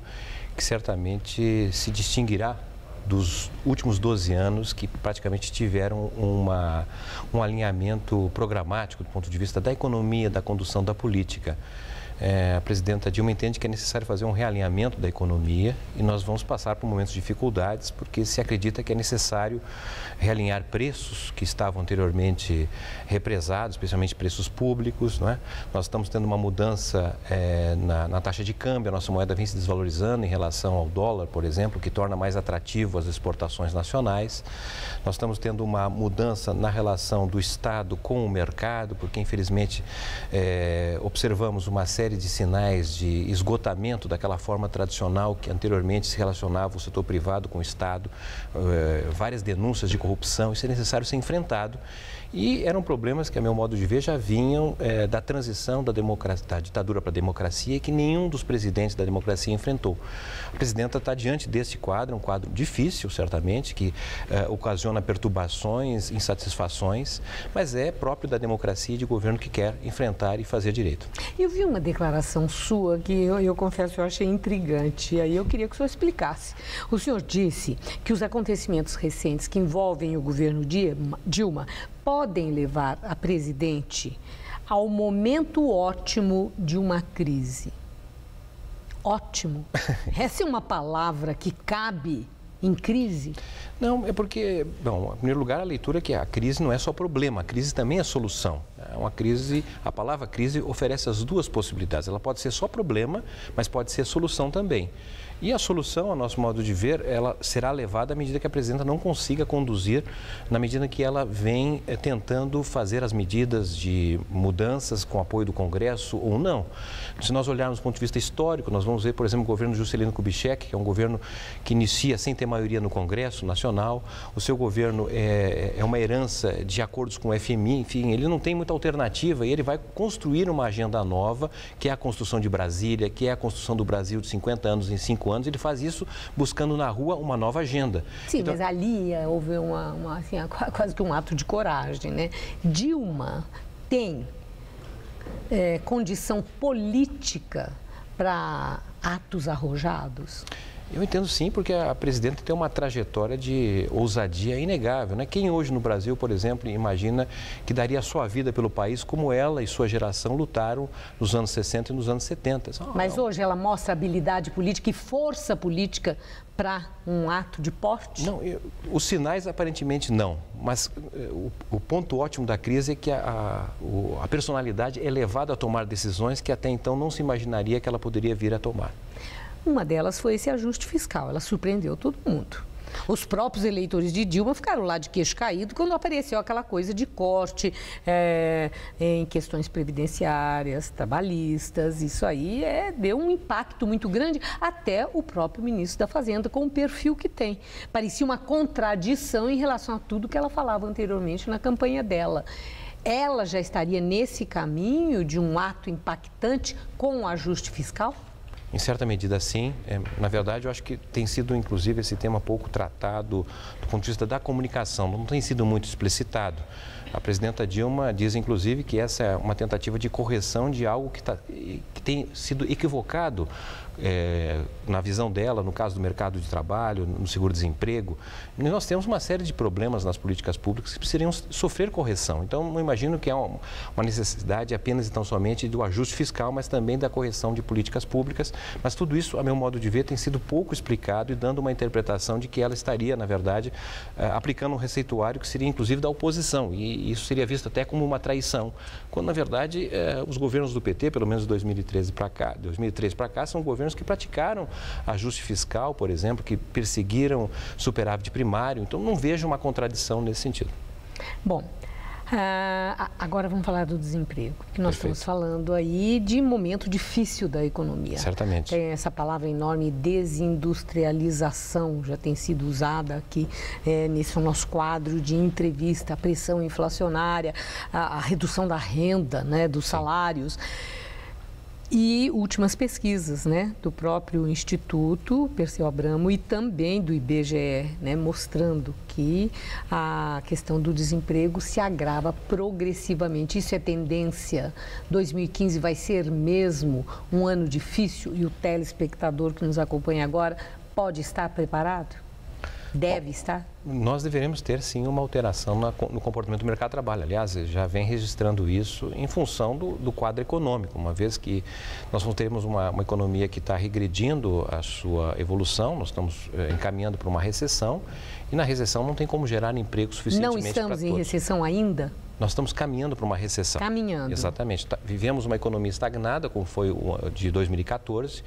que certamente se distinguirá dos últimos 12 anos, que praticamente tiveram um alinhamento programático do ponto de vista da economia, da condução da política. A presidenta Dilma entende que é necessário fazer um realinhamento da economia e nós vamos passar por momentos de dificuldades, porque se acredita que é necessário realinhar preços que estavam anteriormente represados, especialmente preços públicos, não é? Nós estamos tendo uma mudança na taxa de câmbio, a nossa moeda vem se desvalorizando em relação ao dólar, por exemplo, que torna mais atrativo as exportações nacionais. Nós estamos tendo uma mudança na relação do Estado com o mercado, porque infelizmente observamos uma série série de sinais de esgotamento daquela forma tradicional que anteriormente se relacionava o setor privado com o Estado, várias denúncias de corrupção. Isso é necessário ser enfrentado. E eram problemas que, a meu modo de ver, já vinham da transição da ditadura para a democracia e que nenhum dos presidentes da democracia enfrentou. A presidenta está diante deste quadro, um quadro difícil, certamente, que ocasiona perturbações, insatisfações, mas é próprio da democracia e de governo que quer enfrentar e fazer direito. Eu vi uma declaração sua que eu confesso, eu achei intrigante, e aí eu queria que o senhor explicasse. O senhor disse que os acontecimentos recentes que envolvem o governo Dilma podem levar a presidente ao momento ótimo de uma crise. Ótimo. Essa é uma palavra que cabe em crise? Não, é porque, bom, em primeiro lugar, a leitura é que a crise não é só problema, a crise também é solução. É uma crise, a palavra crise oferece as duas possibilidades. Ela pode ser só problema, mas pode ser solução também. E a solução, a nosso modo de ver, ela será levada à medida que a presidenta não consiga conduzir, na medida que ela vem tentando fazer as medidas de mudanças com apoio do Congresso ou não. Se nós olharmos do ponto de vista histórico, nós vamos ver, por exemplo, o governo Juscelino Kubitschek, que é um governo que inicia sem ter maioria no Congresso Nacional. O seu governo é uma herança de acordos com o FMI, enfim, ele não tem muita alternativa e ele vai construir uma agenda nova, que é a construção de Brasília, que é a construção do Brasil de 50 anos em 5 anos. Ele faz isso buscando na rua uma nova agenda. Sim, então... mas ali houve assim, quase que um ato de coragem, né? Dilma tem condição política para atos arrojados? Eu entendo sim, porque a presidenta tem uma trajetória de ousadia inegável, né? Quem hoje no Brasil, por exemplo, imagina que daria a sua vida pelo país como ela e sua geração lutaram nos anos 60 e nos anos 70. Mas hoje ela mostra habilidade política e força política para um ato de porte? Não, os sinais aparentemente não, mas o ponto ótimo da crise é que a personalidade é levada a tomar decisões que até então não se imaginaria que ela poderia vir a tomar. Uma delas foi esse ajuste fiscal, ela surpreendeu todo mundo. Os próprios eleitores de Dilma ficaram lá de queixo caído quando apareceu aquela coisa de corte em questões previdenciárias, trabalhistas. Isso aí deu um impacto muito grande, até o próprio ministro da Fazenda, com o perfil que tem. Parecia uma contradição em relação a tudo que ela falava anteriormente na campanha dela. Ela já estaria nesse caminho de um ato impactante com o ajuste fiscal? Em certa medida, sim. Na verdade, eu acho que tem sido, inclusive, esse tema pouco tratado do ponto de vista da comunicação. Não tem sido muito explicitado. A presidenta Dilma diz, inclusive, que essa é uma tentativa de correção de algo que tem sido equivocado na visão dela, no caso do mercado de trabalho, no seguro-desemprego. Nós temos uma série de problemas nas políticas públicas que precisariam sofrer correção. Então, não imagino que é uma necessidade apenas e tão somente do ajuste fiscal, mas também da correção de políticas públicas. Mas tudo isso, a meu modo de ver, tem sido pouco explicado e dando uma interpretação de que ela estaria, na verdade, aplicando um receituário que seria, inclusive, da oposição. E isso seria visto até como uma traição, quando, na verdade, os governos do PT, pelo menos de 2003 para cá, são governos que praticaram ajuste fiscal, por exemplo, que perseguiram superávit primário. Então, não vejo uma contradição nesse sentido. Bom, agora vamos falar do desemprego, que nós estamos falando aí de momento difícil da economia. Certamente. Tem essa palavra enorme, desindustrialização, já tem sido usada aqui nesse nosso quadro de entrevista, a pressão inflacionária, a redução da renda, né, dos salários. E últimas pesquisas, né, do próprio Instituto Perseu Abramo e também do IBGE, né, mostrando que a questão do desemprego se agrava progressivamente. Isso é tendência. 2015 vai ser mesmo um ano difícil e o telespectador que nos acompanha agora pode estar preparado? Deve estar? Nós deveremos ter, sim, uma alteração no comportamento do mercado de trabalho. Aliás, já vem registrando isso em função do quadro econômico, uma vez que nós vamos termos uma economia que está regredindo a sua evolução, nós estamos encaminhando para uma recessão e na recessão não tem como gerar emprego suficientemente para todos. Não estamos em recessão ainda? nós estamos caminhando para uma recessão. Caminhando. Exatamente. Vivemos uma economia estagnada, como foi de 2014.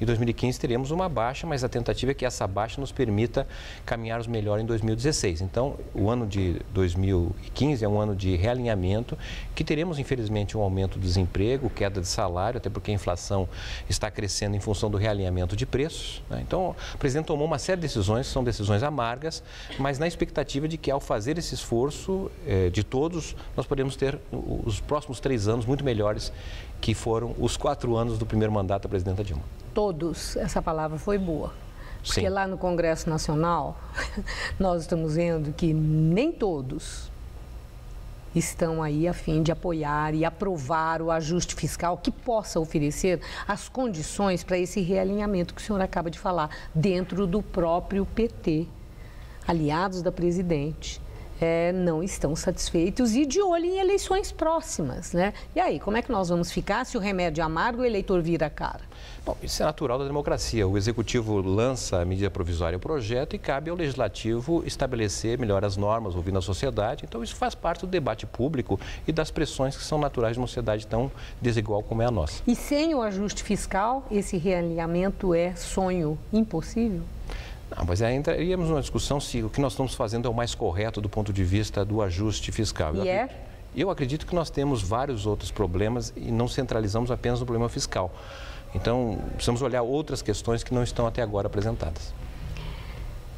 Em 2015 teremos uma baixa, mas a tentativa é que essa baixa nos permita caminharmos melhor em 2016. Então, o ano de 2015 é um ano de realinhamento, que teremos, infelizmente, um aumento do desemprego, queda de salário, até porque a inflação está crescendo em função do realinhamento de preços, né? Então, o presidente tomou uma série de decisões, são decisões amargas, mas na expectativa de que, ao fazer esse esforço de todos, nós podemos ter os próximos 3 anos muito melhores, que foram os 4 anos do primeiro mandato da presidenta Dilma. Todos, essa palavra foi boa. Porque Sim. Lá no Congresso Nacional, nós estamos vendo que nem todos estão aí a fim de apoiar e aprovar o ajuste fiscal que possa oferecer as condições para esse realinhamento que o senhor acaba de falar, dentro do próprio PT. Aliados da presidente não estão satisfeitos e de olho em eleições próximas, né? E aí, como é que nós vamos ficar se o remédio é amargo e o eleitor vira a cara? Bom, isso é natural da democracia. O Executivo lança a medida provisória, o projeto, e cabe ao Legislativo estabelecer melhor as normas, ouvindo a sociedade. Então, isso faz parte do debate público e das pressões que são naturais de uma sociedade tão desigual como é a nossa. E sem o ajuste fiscal, esse realinhamento é sonho impossível? Não, mas aí entraríamos numa discussão se o que nós estamos fazendo é o mais correto do ponto de vista do ajuste fiscal. Eu acredito que nós temos vários outros problemas e não centralizamos apenas no problema fiscal. Então, precisamos olhar outras questões que não estão até agora apresentadas.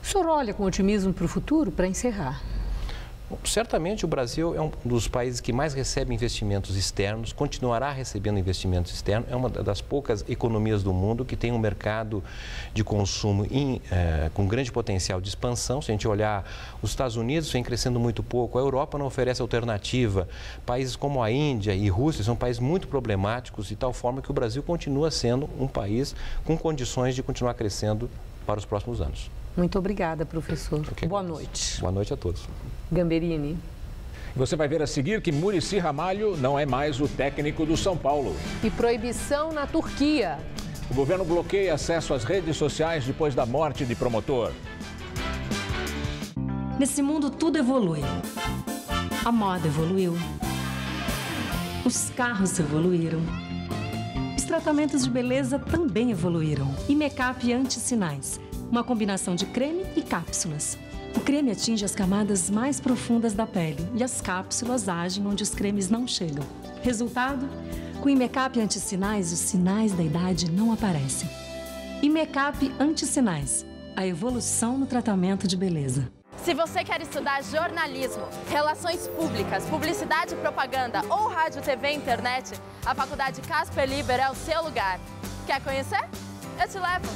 O senhor olha com otimismo para o futuro, para encerrar? Bom, certamente o Brasil é um dos países que mais recebe investimentos externos, continuará recebendo investimentos externos, é uma das poucas economias do mundo que tem um mercado de consumo com grande potencial de expansão. Se a gente olhar, os Estados Unidos vem crescendo muito pouco, a Europa não oferece alternativa, países como a Índia e Rússia são países muito problemáticos, de tal forma que o Brasil continua sendo um país com condições de continuar crescendo para os próximos anos. Muito obrigada, professor. Boa noite. Boa noite a todos. Gamberini. Você vai ver a seguir que Muricy Ramalho não é mais o técnico do São Paulo. E proibição na Turquia. O governo bloqueia acesso às redes sociais depois da morte de promotor. Nesse mundo tudo evolui. A moda evoluiu. Os carros evoluíram. Os tratamentos de beleza também evoluíram. E make-up anti-sinais. Uma combinação de creme e cápsulas. O creme atinge as camadas mais profundas da pele e as cápsulas agem onde os cremes não chegam. Resultado? Com Imecap anti-sinais, os sinais da idade não aparecem. Imecap anti-sinais, a evolução no tratamento de beleza. Se você quer estudar jornalismo, relações públicas, publicidade e propaganda ou rádio, TV e internet, a Faculdade Casper Liber é o seu lugar. Quer conhecer? Eu te levo!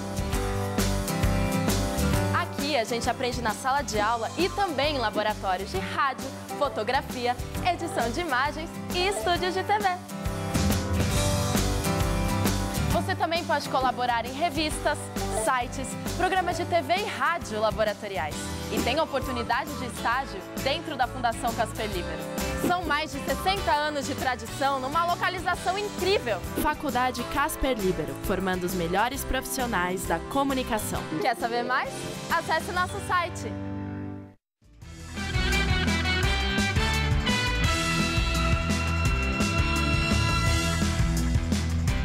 Aqui a gente aprende na sala de aula e também em laboratórios de rádio, fotografia, edição de imagens e estúdios de TV. Você também pode colaborar em revistas, sites, programas de TV e rádio laboratoriais. E tem oportunidade de estágio dentro da Fundação Casper Libero. São mais de 60 anos de tradição numa localização incrível. Faculdade Casper Libero, formando os melhores profissionais da comunicação. Quer saber mais? Acesse nosso site.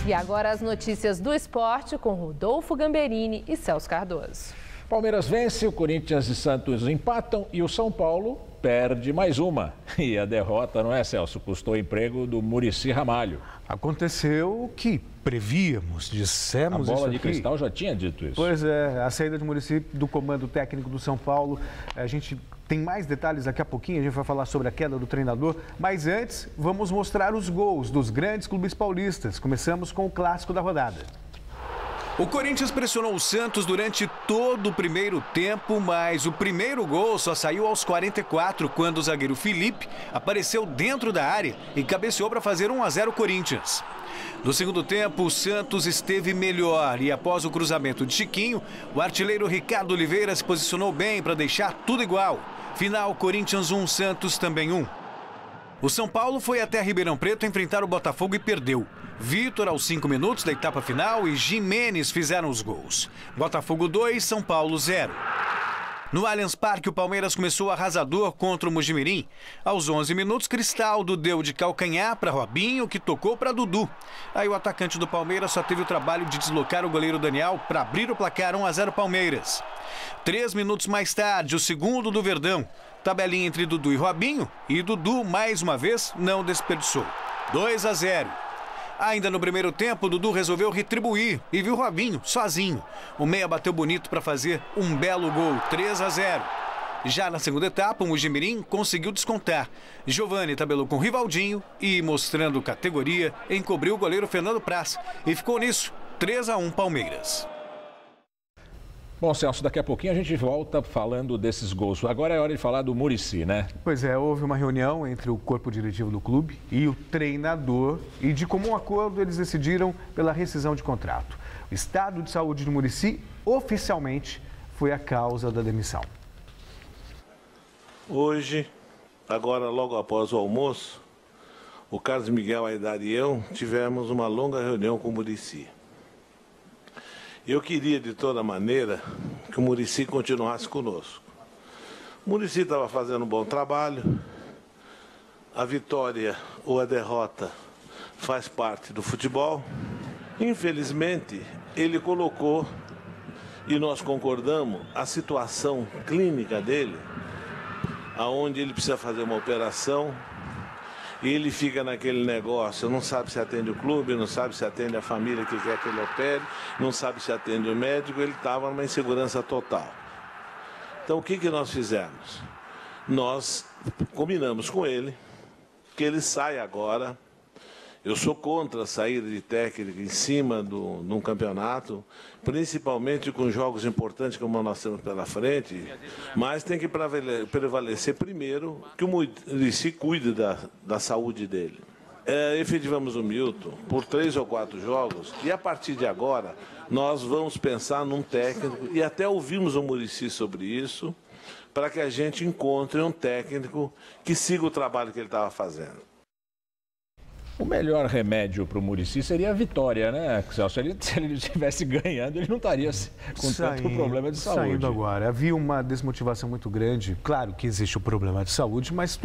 E agora as notícias do esporte com Rodolfo Gamberini e Celso Cardoso. Palmeiras vence, o Corinthians e Santos empatam e o São Paulo perde mais uma. E a derrota, não é, Celso? Custou o emprego do Muricy Ramalho. Aconteceu o que prevíamos, dissemos isso. A bola de aqui. cristal já tinha dito isso. Pois é, a saída de Muricy do comando técnico do São Paulo. A gente tem mais detalhes daqui a pouquinho, a gente vai falar sobre a queda do treinador. Mas antes, vamos mostrar os gols dos grandes clubes paulistas. Começamos com o clássico da rodada. O Corinthians pressionou o Santos durante todo o primeiro tempo, mas o primeiro gol só saiu aos 44, quando o zagueiro Felipe apareceu dentro da área e cabeceou para fazer 1-0 Corinthians. No segundo tempo, o Santos esteve melhor e após o cruzamento de Chiquinho, o artilheiro Ricardo Oliveira se posicionou bem para deixar tudo igual. Final, Corinthians 1, Santos também 1. O São Paulo foi até Ribeirão Preto enfrentar o Botafogo e perdeu. Vitor aos 5 minutos da etapa final e Jimenez fizeram os gols. Botafogo 2, São Paulo 0. No Allianz Parque, o Palmeiras começou arrasador contra o Mojimirim. Aos 11 minutos, Cristaldo deu de calcanhar para Robinho, que tocou para Dudu. Aí o atacante do Palmeiras só teve o trabalho de deslocar o goleiro Daniel para abrir o placar 1-0 Palmeiras. 3 minutos mais tarde, o segundo do Verdão. Tabelinha entre Dudu e Robinho, e Dudu, mais uma vez, não desperdiçou. 2-0. Ainda no primeiro tempo, Dudu resolveu retribuir e viu Robinho sozinho. O meia bateu bonito para fazer um belo gol, 3-0. Já na segunda etapa, o Mojimirim conseguiu descontar. Giovani tabelou com Rivaldinho e, mostrando categoria, encobriu o goleiro Fernando Praz. E ficou nisso, 3-1 Palmeiras. Bom, Celso, daqui a pouquinho a gente volta falando desses gols. Agora é hora de falar do Muricy, né? Pois é, houve uma reunião entre o corpo diretivo do clube e o treinador e de comum acordo eles decidiram pela rescisão de contrato. O estado de saúde do Muricy oficialmente foi a causa da demissão. Hoje, agora logo após o almoço, o Carlos Miguel Aidar e eu tivemos uma longa reunião com o Muricy. Eu queria, de toda maneira, que o Muricy continuasse conosco. O Muricy estava fazendo um bom trabalho, a vitória ou a derrota faz parte do futebol. Infelizmente, ele colocou, e nós concordamos, a situação clínica dele, aonde ele precisa fazer uma operação, e ele fica naquele negócio, não sabe se atende o clube, não sabe se atende a família que quer que ele opere, não sabe se atende o médico, ele estava numa insegurança total. Então o que nós fizemos? Nós combinamos com ele que ele sai agora. Eu sou contra a saída de técnico em cima de um campeonato, principalmente com jogos importantes como nós temos pela frente, mas tem que prevalecer primeiro que o Muricy cuide da saúde dele. Efetivamos o Milton por 3 ou 4 jogos e a partir de agora nós vamos pensar num técnico e até ouvimos o Muricy sobre isso, para que a gente encontre um técnico que siga o trabalho que ele estava fazendo. O melhor remédio para o Muricy seria a vitória, né, Celso? Se ele estivesse ganhando, ele não estaria com tanto problema de saúde. Saindo agora. Havia uma desmotivação muito grande. Claro que existe o problema de saúde, mas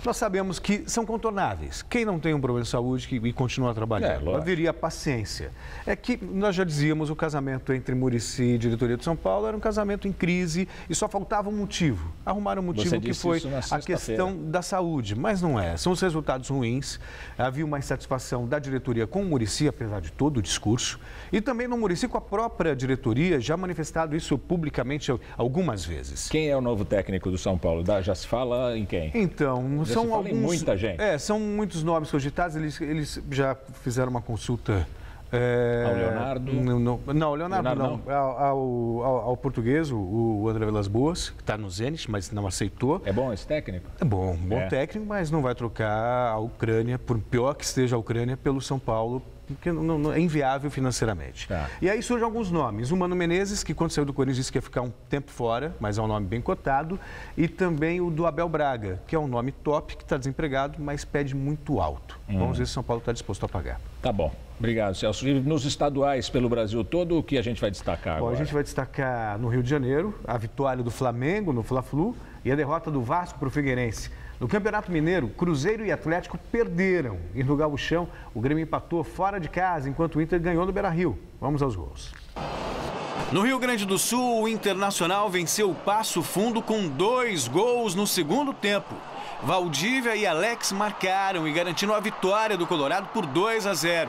nós sabemos que são contornáveis. Quem não tem um problema de saúde e continua trabalhando, haveria paciência. É que nós já dizíamos, o casamento entre Muricy e diretoria de São Paulo era um casamento em crise e só faltava um motivo. Arrumaram um motivo que foi a questão da saúde, mas não é. São os resultados ruins. Havia uma insatisfação da diretoria com o Muricy, apesar de todo o discurso, e também no Muricy com a própria diretoria, já manifestado isso publicamente algumas vezes. Quem é o novo técnico do São Paulo? Já se fala em quem? Então, já são alguns... muita gente. São muitos nomes cogitados, eles já fizeram uma consulta... Ao Leonardo? Não, Leonardo não. Ao português, o André Vilas Boas, que está no Zenit, mas não aceitou. É bom esse técnico? É bom técnico, mas não vai trocar a Ucrânia, por pior que esteja a Ucrânia, pelo São Paulo, porque não é inviável financeiramente. Tá. E aí surgem alguns nomes. O Mano Menezes, que quando saiu do Corinthians disse que ia ficar um tempo fora, mas é um nome bem cotado. E também o do Abel Braga, que é um nome top, que está desempregado, mas pede muito alto. Vamos ver se o São Paulo está disposto a pagar. Tá bom. Obrigado, Celso. E nos estaduais pelo Brasil todo, o que a gente vai destacar agora? A gente vai destacar no Rio de Janeiro a vitória do Flamengo no Fla-Flu e a derrota do Vasco para o Figueirense. No Campeonato Mineiro, Cruzeiro e Atlético perderam. E no Gauchão, o Grêmio empatou fora de casa, enquanto o Inter ganhou no Beira-Rio. Vamos aos gols. No Rio Grande do Sul, o Internacional venceu o Passo Fundo com 2 gols no segundo tempo. Valdívia e Alex marcaram e garantiram a vitória do Colorado por 2-0.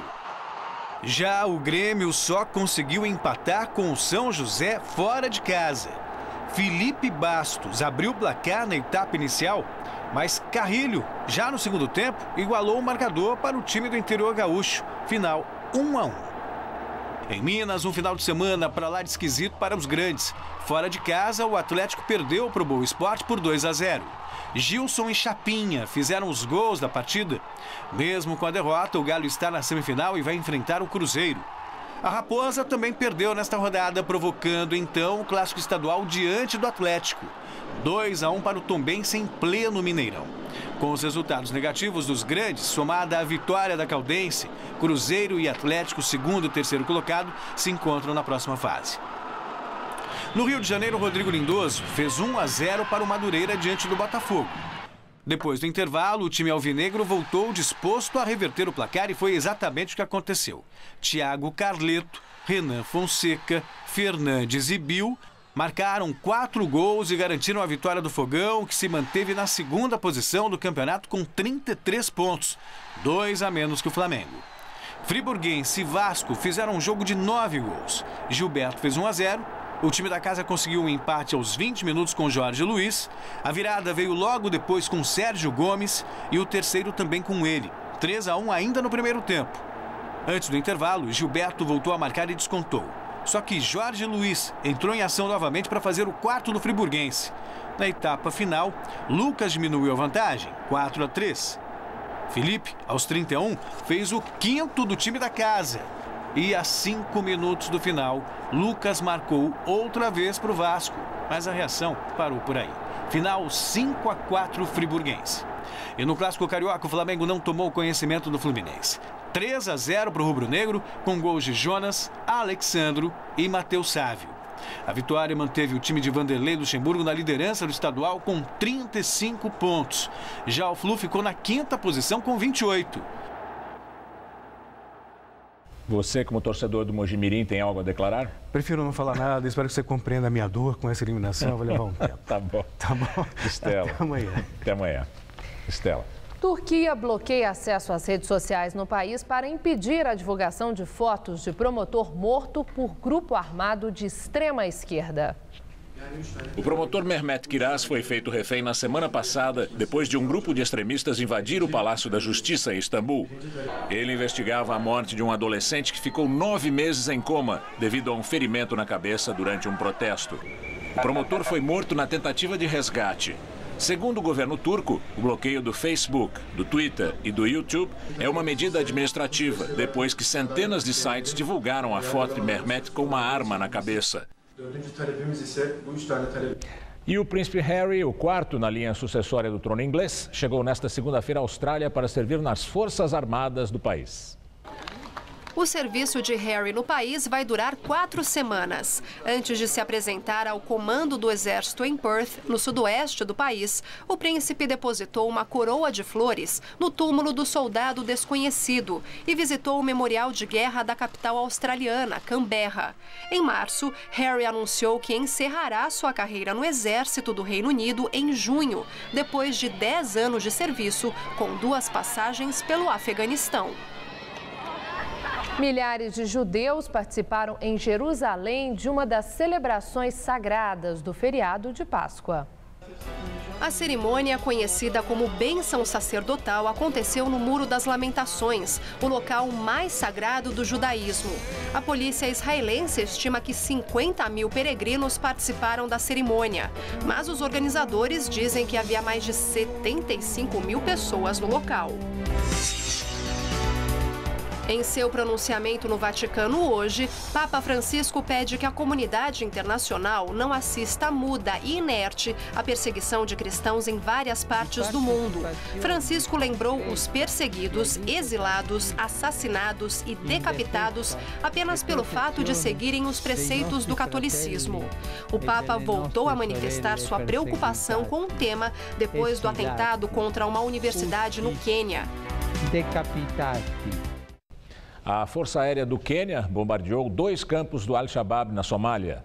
Já o Grêmio só conseguiu empatar com o São José fora de casa. Felipe Bastos abriu o placar na etapa inicial, mas Carrilho, já no segundo tempo, igualou o marcador para o time do interior gaúcho. Final 1-1. Em Minas, um final de semana para lá de esquisito para os grandes. Fora de casa, o Atlético perdeu para o Boa Esporte por 2-0. Gilson e Chapinha fizeram os gols da partida. Mesmo com a derrota, o Galo está na semifinal e vai enfrentar o Cruzeiro. A Raposa também perdeu nesta rodada, provocando então o clássico estadual diante do Atlético. 2-1 para o Tombense em pleno Mineirão. Com os resultados negativos dos grandes, somada à vitória da Caldense, Cruzeiro e Atlético, segundo e terceiro colocado, se encontram na próxima fase. No Rio de Janeiro, Rodrigo Lindoso fez 1-0 para o Madureira diante do Botafogo. Depois do intervalo, o time alvinegro voltou disposto a reverter o placar e foi exatamente o que aconteceu. Thiago Carleto, Renan Fonseca, Fernandes e Bill marcaram 4 gols e garantiram a vitória do Fogão, que se manteve na segunda posição do campeonato com 33 pontos, 2 a menos que o Flamengo. Friburguense e Vasco fizeram um jogo de 9 gols. Gilberto fez 1-0. O time da casa conseguiu um empate aos 20 minutos com Jorge Luiz. A virada veio logo depois com Sérgio Gomes e o terceiro também com ele, 3-1 ainda no primeiro tempo. Antes do intervalo, Gilberto voltou a marcar e descontou. Só que Jorge Luiz entrou em ação novamente para fazer o quarto do Friburguense. Na etapa final, Lucas diminuiu a vantagem, 4-3. Felipe, aos 31, fez o quinto do time da casa. E a 5 minutos do final, Lucas marcou outra vez para o Vasco, mas a reação parou por aí. Final 5-4 Friburguense. E no Clássico Carioca, o Flamengo não tomou conhecimento do Fluminense. 3-0 para o rubro-negro, com gols de Jonas, Alexandro e Matheus Sávio. A vitória manteve o time de Vanderlei Luxemburgo na liderança do estadual com 35 pontos. Já o Flu ficou na 5ª posição com 28. Você, como torcedor do Mojimirim, tem algo a declarar? Prefiro não falar nada, espero que você compreenda a minha dor com essa eliminação, vai levar um tempo. Tá bom. Tá bom. Estela. Até amanhã. Até amanhã. Estela. Turquia bloqueia acesso às redes sociais no país para impedir a divulgação de fotos de promotor morto por grupo armado de extrema esquerda. O promotor Mehmet Kiraz foi feito refém na semana passada, depois de um grupo de extremistas invadir o Palácio da Justiça em Istambul. Ele investigava a morte de um adolescente que ficou 9 meses em coma devido a um ferimento na cabeça durante um protesto. O promotor foi morto na tentativa de resgate. Segundo o governo turco, o bloqueio do Facebook, do Twitter e do YouTube é uma medida administrativa, depois que centenas de sites divulgaram a foto de Mehmet com uma arma na cabeça. E o príncipe Harry, o 4º na linha sucessória do trono inglês, chegou nesta segunda-feira à Austrália para servir nas Forças Armadas do país. O serviço de Harry no país vai durar 4 semanas. Antes de se apresentar ao comando do exército em Perth, no sudoeste do país, o príncipe depositou uma coroa de flores no túmulo do soldado desconhecido e visitou o memorial de guerra da capital australiana, Canberra. Em março, Harry anunciou que encerrará sua carreira no exército do Reino Unido em junho, depois de 10 anos de serviço, com 2 passagens pelo Afeganistão. Milhares de judeus participaram em Jerusalém de uma das celebrações sagradas do feriado de Páscoa. A cerimônia, conhecida como bênção sacerdotal, aconteceu no Muro das Lamentações, o local mais sagrado do judaísmo. A polícia israelense estima que 50 mil peregrinos participaram da cerimônia, mas os organizadores dizem que havia mais de 75 mil pessoas no local. Em seu pronunciamento no Vaticano hoje, Papa Francisco pede que a comunidade internacional não assista muda e inerte à perseguição de cristãos em várias partes do mundo. Francisco lembrou os perseguidos, exilados, assassinados e decapitados apenas pelo fato de seguirem os preceitos do catolicismo. O Papa voltou a manifestar sua preocupação com o tema depois do atentado contra uma universidade no Quênia. A Força Aérea do Quênia bombardeou 2 campos do Al-Shabaab na Somália.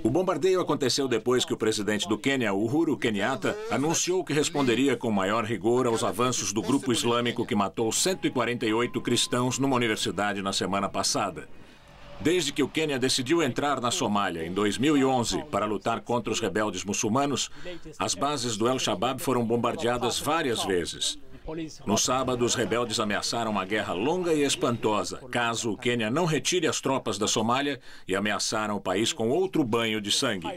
O bombardeio aconteceu depois que o presidente do Quênia, Uhuru Kenyatta, anunciou que responderia com maior rigor aos avanços do grupo islâmico que matou 148 cristãos numa universidade na semana passada. Desde que o Quênia decidiu entrar na Somália em 2011 para lutar contra os rebeldes muçulmanos, as bases do Al-Shabaab foram bombardeadas várias vezes. No sábado, os rebeldes ameaçaram uma guerra longa e espantosa, caso o Quênia não retire as tropas da Somália, e ameaçaram o país com outro banho de sangue.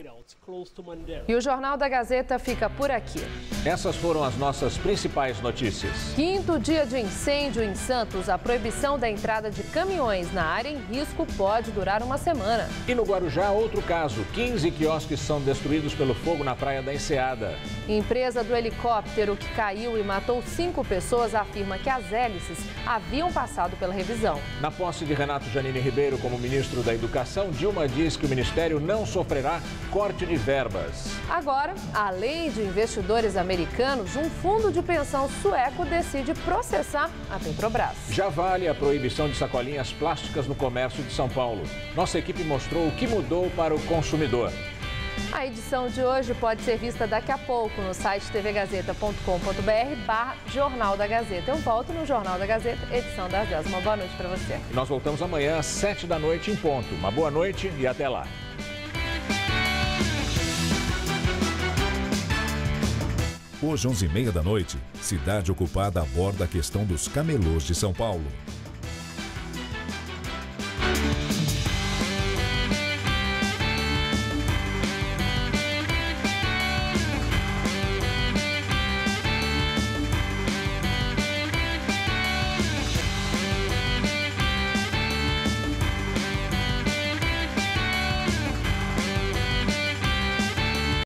E o Jornal da Gazeta fica por aqui. Essas foram as nossas principais notícias. 5º dia de incêndio em Santos. A proibição da entrada de caminhões na área em risco pode durar uma semana. E no Guarujá, outro caso. 15 quiosques são destruídos pelo fogo na Praia da Enseada. Empresa do helicóptero que caiu e matou 5 5 pessoas afirma que as hélices haviam passado pela revisão. Na posse de Renato Janine Ribeiro como ministro da Educação, Dilma diz que o ministério não sofrerá corte de verbas. Agora, além de investidores americanos, um fundo de pensão sueco decide processar a Petrobras. Já vale a proibição de sacolinhas plásticas no comércio de São Paulo. Nossa equipe mostrou o que mudou para o consumidor. A edição de hoje pode ser vista daqui a pouco no site tvgazeta.com.br/Jornal da Gazeta. Eu volto no Jornal da Gazeta, edição das 10. Uma boa noite para você. Nós voltamos amanhã às 7 da noite em ponto. Uma boa noite e até lá. Hoje, 11h30 da noite, cidade ocupada aborda a questão dos camelôs de São Paulo.